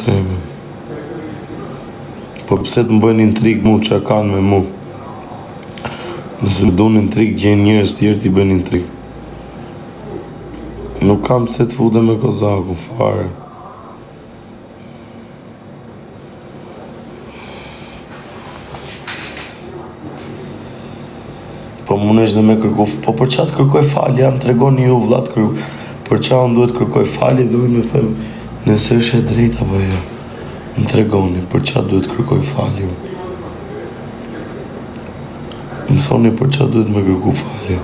kreme. Po pse të më bëjnë intrigë mu që kanë me mu? Nëse do në intrigë, gjenë njërës tjerë t'i bëjnë intrigë. Nuk kam pse të fude me Kozaku, fare. Po munesh dhe me kërku, po për qatë kërkoj fali, jam të regoni ju vlatë kërku, për qatë unë duhet kërkoj fali dhe unë them, nëse është e drejt apo jo, më të regoni, për qatë duhet kërkoj fali ju. Më thoni për qatë duhet me kërku fali.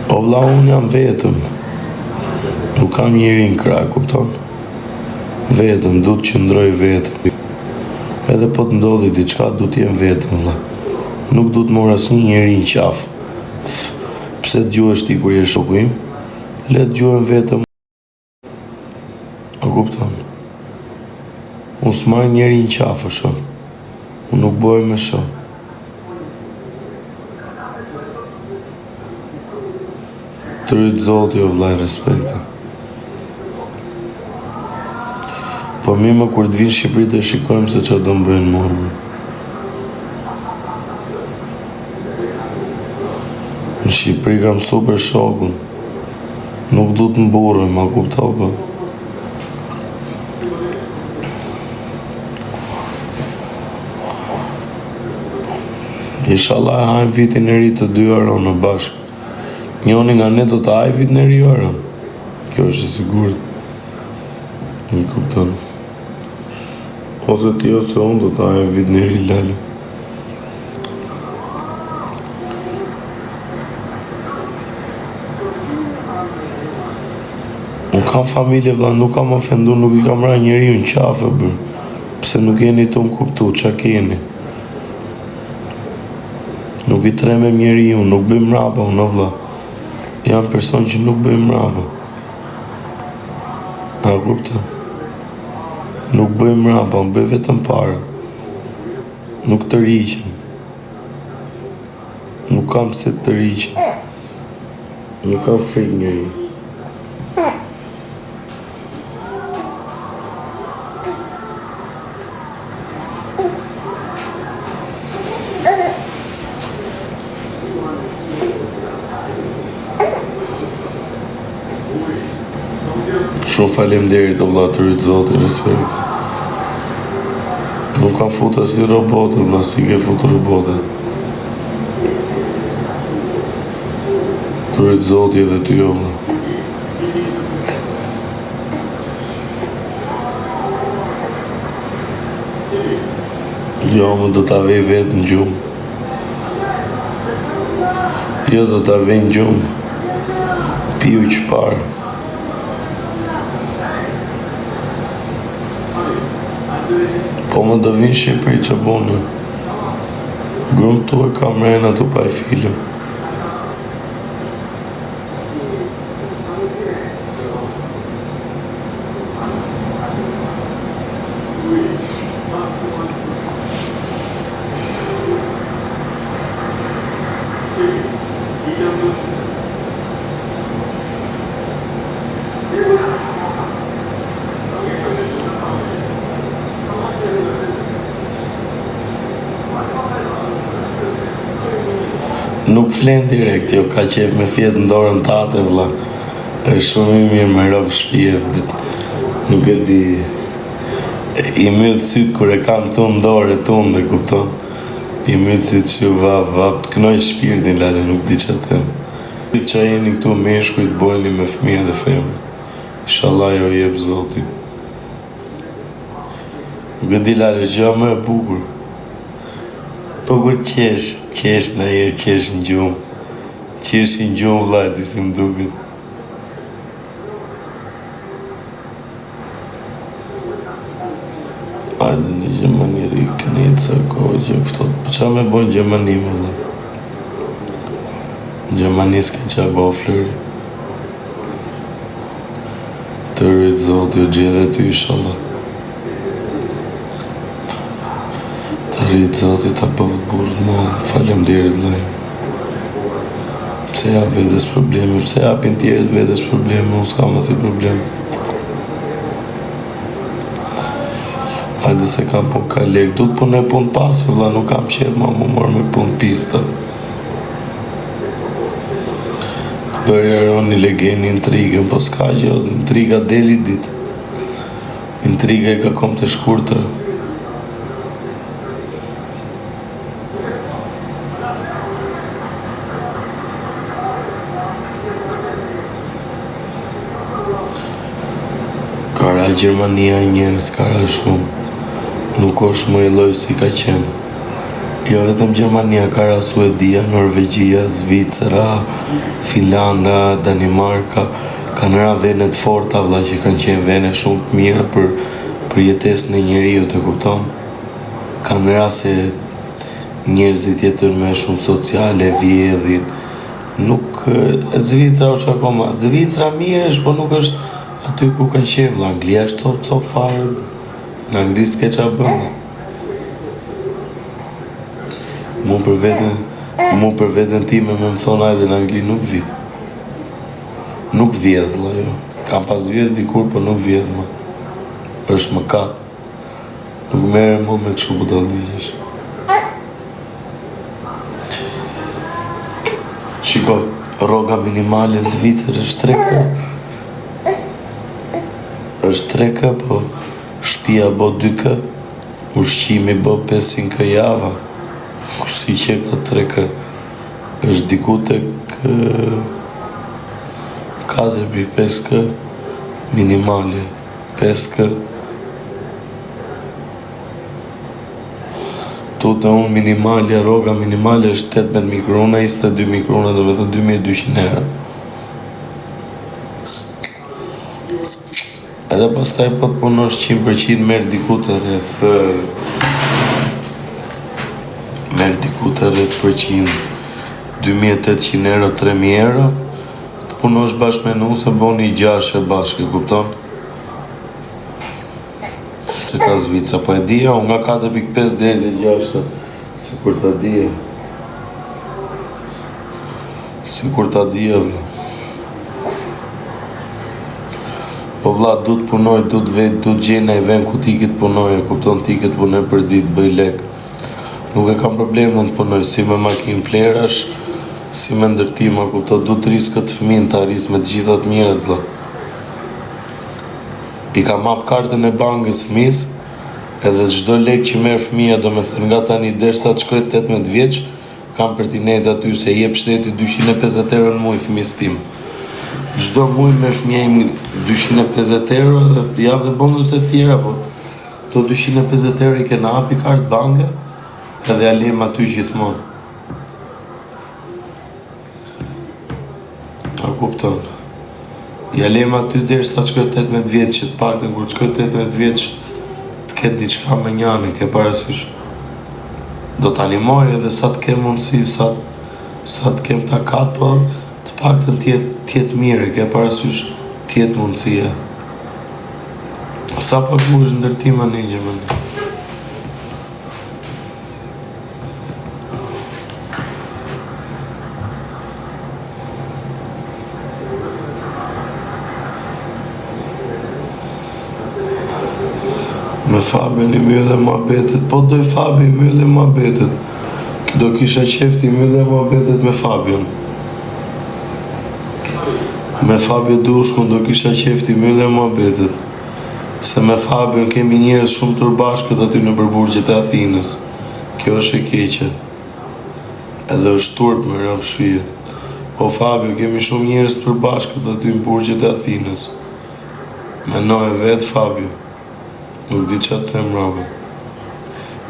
O vlla, unë jam vetëm. Nuk kam njeri në kraj, kupton? Vetëm, du të qëndroj vetëm. Edhe po të ndodhi diçka, du të jem vetëm, vlla. Nuk du të mor asnjë njeri në qafë. Pse të gjuhesh ti kur je shoku im? Le të gjuhem vetëm. A kupton? Unë s'marr njeri në qafë, shok. Unë nuk bëj me shok. Të rritë Zoti, o vllai, respekte. Po mi më kur të vinë Shqipëri të shikojmë se që do më bëjnë morë. Në Shqipëri kam super shokun. Nuk du të mburoj, ma kupto, po. Inshallah hajmë vitin e ri të 2 euro në bashkë. Njoni nga ne do të hajë vitin e ri euro. Kjo është e sigurt. Më kupton. Ose ti ose unë do të hajë vitin e ri lale. Unë kam familje, vlla, nuk kam ofendu, nuk i kam ra njeri në qafë, bër. Pse nuk jeni të më kuptu, qa keni? Nuk i tremem njeri unë, nuk bëjmë mrapa, unë, vlla. Jam person që nuk bëjmë mrapa. A kupta? Nuk bëjmë mrapa, unë bëj vetëm para. Nuk të rriqen. Nuk kam se të rriqen. Nuk kam frik njeri. Shumë faleminderit, o vlla, të rritë Zoti, respekte. Nuk kam futa si robote, vlla, si ke futë robote. Të rritë Zoti edhe ty, o vlla. Jo, më do t'a vej vetë në gjumë. Jo, do t'a vej në gjumë. Piju që parë. Po më do vinë Shqipëri që bonë. Grumë tu e kam rejna tu pa e film. Nuk flen direkt, jo, ka qef me fjetë në dorën tate, vlla. është shumë i mirë me rovë shpije, nuk e di. I myllë sytë kur e kam të në dorë e të dhe kupton. I myllë sytë që vap të knoj shpirtin, lale, nuk di që të them. Që a jeni këtu meshku i të bojni me fëmija dhe femë. Inshallah jo jep Zoti. Nuk e di, lale, gjë më e bukur. Po kur qesh në herë, qesh në gjumë. Qesh në gjumë, vlajti, si më duket. Ajde në Gjermani rikë, një të sa kohë, gjë këftot. Po qa me bojnë Gjermani, më dhe? Gjermani s'ke qa bo flëri. Të rritë Zoti, o gjithë dhe ty, inshallah. Të rritë Zotit të bëvët burët më, faleminderit vllai. Pse ja vetes probleme, pse japin tjerët vetes probleme, unë s'kam asnjë problem. Hajde se kam punë ka lek, du të punoj punë pasur, valla, nuk kam qef ma më morë me punë pista. Përjeron një legeni intrigën, po s'ka gjë, intriga deli ditë. Intriga e ka kom të shkurtër. Kara Gjermania njerës, kara shumë. Nuk është më i lloj si ka qenë. Jo vetëm Gjermania, kara Suedia, Norvegjia, Zvicra, Finlanda, Danimarka, kanë ra vene të forta vlla që kanë qenë vene shumë të mira për jetesën e njeriut, e kupton? Kanë ra se njerëzit jetën me shumë sociale, vjedhin. Nuk Zvicra është akoma, Zvicra mirë është, po nuk është aty ku ka qenë vlla. Anglia është cop fare. Në Angli s'ke qa bënë. Mu për veten time me më thonë ajde në Angli nuk vi. Nuk vjedh, la jo. Kam pas vjedh dikur, për nuk vjedh ma. Është më katë. Nuk mere mu me kështu budalligjesh. Shiko, rroga minimale në Zvicër është 3K. Është 3K, po shtëpia bo 2K, ushqimi bo 500K java, si që ka 3K, është diku tek 4,5K minimale, 5K. Tute unë minimale, rroga minimale është 18 mikrona, 22 mikrona, dhe me thë 2200 euro. Edhe pastaj po të punosh 100% merë diku të rreth 2.800 euro, 3.000 euro, të punosh bashkë me nu se boni 6 e bashkë, e kupton? Që ka Zvica, po e dhja, unë nga 4.5 deri dhe 6, si kur ta dhja. Si kur ta dhja, dhe. Po vlla, du të punoj, du të vetë, du të gjene e vend ku ti këtë punoj, e kupton ti këtë punoj për ditë, bëj lek. Nuk e kam problem unë të punoj, si me makinë plerash, si me ndërtima, kupton, du të rrisë këtë fëmin, të arrisë me të gjithat mirët, vlla. I ka map kartën e bankës fëmis, edhe çdo lek që merr fëmia, do me thënë nga tani derisa të shkoj 18 vjeç, kam pertinet aty se jep shteti 250 euro në muaj fëmis tim. Çdo muaj me fëmija im 250 euro dhe janë dhe bonus e tjera, po to 250 euro I kena hapi kartë banke edhe ja lem aty gjithmonë. A kupton? Ja lem aty derisa të shkoj 18 vjeç, që të paktën kur të shkoj 18 vjeç të ketë diçka me njani, ke parasysh. Do të animoj edhe sa të kem mundësi, sa të kem takat, por të paktën tjetë mire, ke parasysh tjetë mundësia. Sa pak mu është ndërtima një gjemën. Me Fabin I mjëlle muhabetet, po doj Fabi I mjëlle muhabetet. Do kisha qefti I mjëlle muhabetet me Fabin. Me Fabio dushkun do kisha qefti I mjëlle muhabetet. Se me Fabin kemi njerëz shumë tërbashkët aty në përburgjet e Athinës. Kjo është e keqe. Edhe është turp me rëmë shvije. Po Fabio, kemi shumë njerëz tërbashkët aty në burgjet e Athinës. Menoj vetë Fabio. Nuk di që të them rame.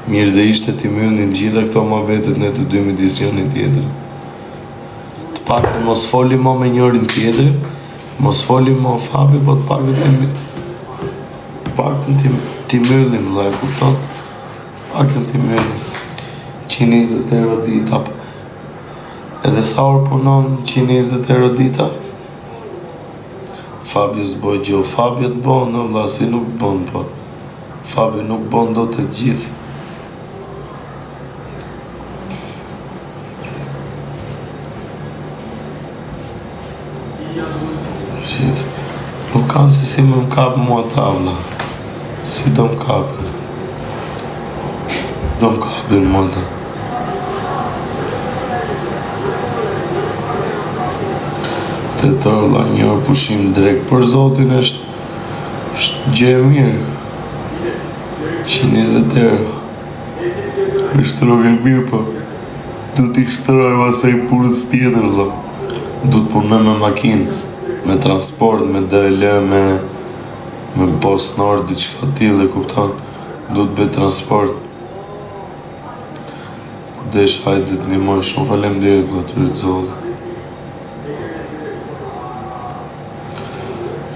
Mirë dhe ishte t'i myllin gjitha këto muhabetet ne të dy me disjonin tjetër. Të paktën mos foli mo me njërin tjetër, mos foli mo Fabi, po të paktën t'i myllin, vllai, kupton? Paktën t'i myllin. 120 euro dita. Edhe sa orë punon 120 euro dita? Fabi s'boj gjë, Fabi të bon, në vlla, si nuk bon, po. Fabi nuk bon do të gjithë. Shif, nuk kanë se si më kapë mua tavla. Si do më kapën. Do më kapën mua ta. Të tërla një orë pushim drejt, për zotin është gjë e mirë. 120 euro. është rogë e mirë, po. Du t'i shtroj asaj punës tjetër, zë. Du t'punoj me makinë, me transport, me DL, me Post Nord, diçka tillë, kupton? Du t'bëj transport. Desh hajde t'nimoj, shumë faleminderit natyrit Zotit.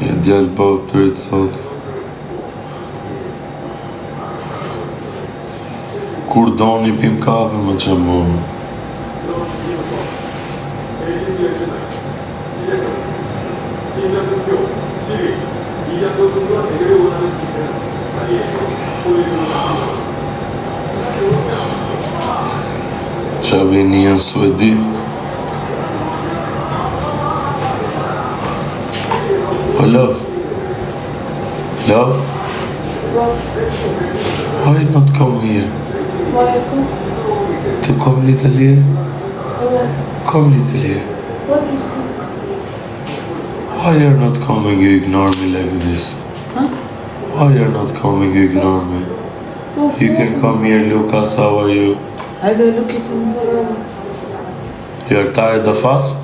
E djalë bab të rritë Zotit. Kur doni pim kafe më që më. Qa vini në Suedi. Po love. Love? Why not come here? Why I come? To come little here? Alright. Come little here. What is that? Why you're not coming? You ignore me like this. Huh? Why you're not coming? You ignore me. Oh, You can come here, Lucas. How are you? I don't look at him. You're tired of us?